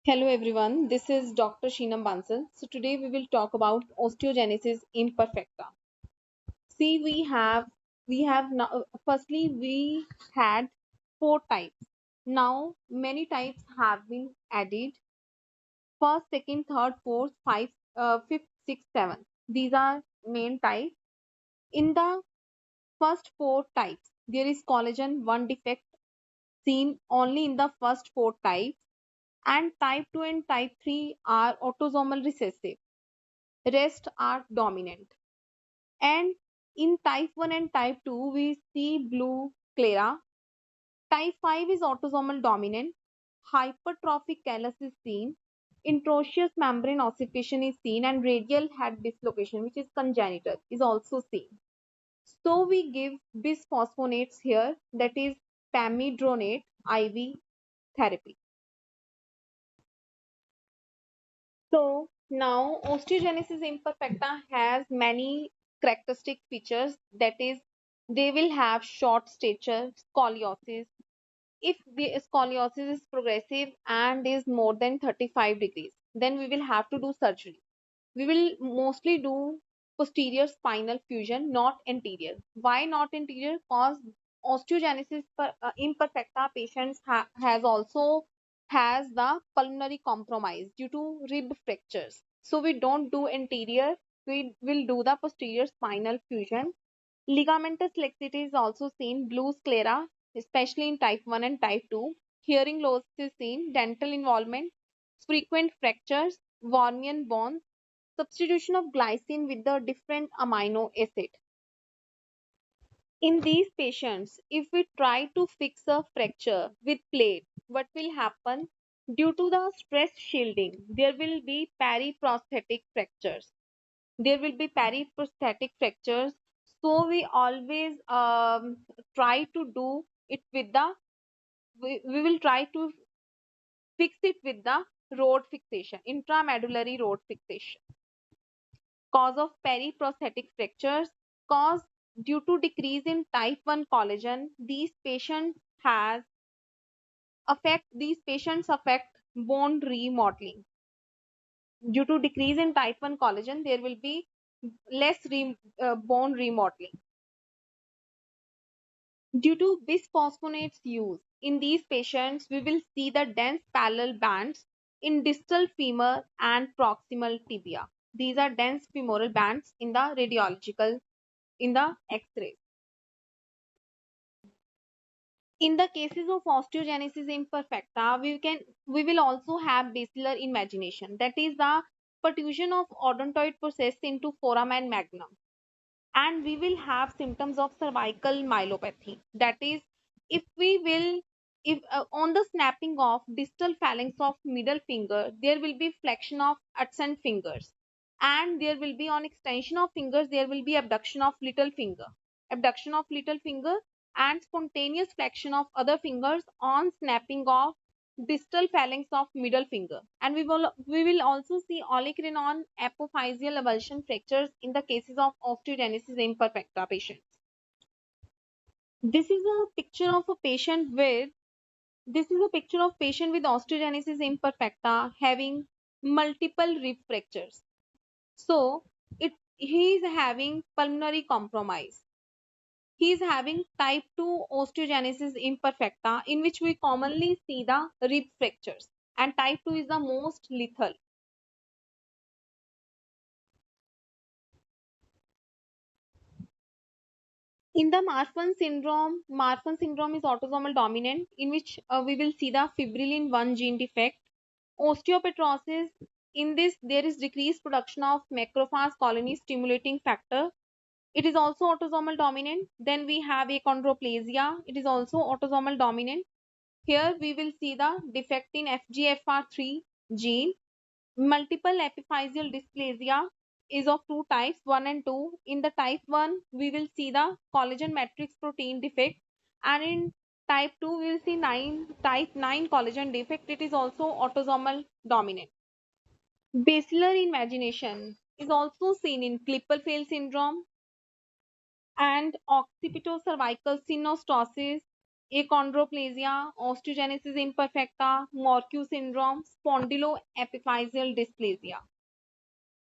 Hello everyone, this is Dr. Sheenam Bansal. So today we will talk about osteogenesis imperfecta. See, we have now, firstly we had four types. Now many types have been added. First, second, third, fourth, fifth, sixth, seventh. These are main types. In the first four types, there is collagen one defect seen only in the first four types, and type 2 and type 3 are autosomal recessive. Rest are dominant. And in type 1 and type 2, we see blue sclera. Type 5 is autosomal dominant. Hypertrophic callus is seen. Introitious membrane ossification is seen, and radial head dislocation, which is congenital, is also seen. So we give bisphosphonates here, that is pamidronate IV therapy. So now osteogenesis imperfecta has many characteristic features, that is they will have short stature, scoliosis. If the scoliosis is progressive and is more than 35 degrees, then we will have to do surgery. We will mostly do posterior spinal fusion, not anterior. Why not anterior? Because osteogenesis imperfecta patients has also has the pulmonary compromise due to rib fractures. So we don't do anterior, we will do the posterior spinal fusion. Ligamentous laxity is also seen, blue sclera, especially in type 1 and type 2. Hearing loss is seen, dental involvement, frequent fractures, Wormian bones, substitution of glycine with the different amino acid. In these patients, if we try to fix a fracture with plate, what will happen? Due to the stress shielding, there will be periprosthetic fractures. There will be periprosthetic fractures. So we always try to do it with the, we will try to fix it with the rod fixation, intramedullary rod fixation. Cause of periprosthetic fractures, cause due to decrease in type 1 collagen, these patients affect bone remodeling. Due to decrease in type 1 collagen, there will be bone remodeling. Due to bisphosphonates use, in these patients we will see the dense parallel bands in distal femur and proximal tibia. These are dense femoral bands in the radiological, in the x-rays. In the cases of osteogenesis imperfecta, we will also have basilar invagination, that is the pertusion of odontoid process into foramen magnum. And we will have symptoms of cervical myelopathy, that is if we will if on the snapping of distal phalanx of middle finger, there will be flexion of adjacent fingers, and there will be on extension of fingers, there will be abduction of little finger, and spontaneous flexion of other fingers on snapping of distal phalanx of middle finger. And we will also see olecranon apophyseal avulsion fractures in the cases of osteogenesis imperfecta patients. This is a picture of a patient with this is a picture of patient with osteogenesis imperfecta having multiple rib fractures. So he is having pulmonary compromise. He is having type 2 osteogenesis imperfecta, in which we commonly see the rib fractures, and type 2 is the most lethal. In the Marfan syndrome is autosomal dominant, in which we will see the fibrillin 1 gene defect. Osteopetrosis, in this there is decreased production of macrophage colony stimulating factor. It is also autosomal dominant. Then we have achondroplasia. It is also autosomal dominant. Here we will see the defect in FGFR3 gene. Multiple epiphyseal dysplasia is of two types, 1 and 2. In the type 1, we will see the collagen matrix protein defect, and in type 2, we will see type 9 collagen defect. It is also autosomal dominant. Basilar invagination is also seen in Klippel-Feil syndrome and occipitocervical synostosis. achondroplasia, osteogenesis imperfecta, Morque's syndrome, spondyloepiphyseal dysplasia.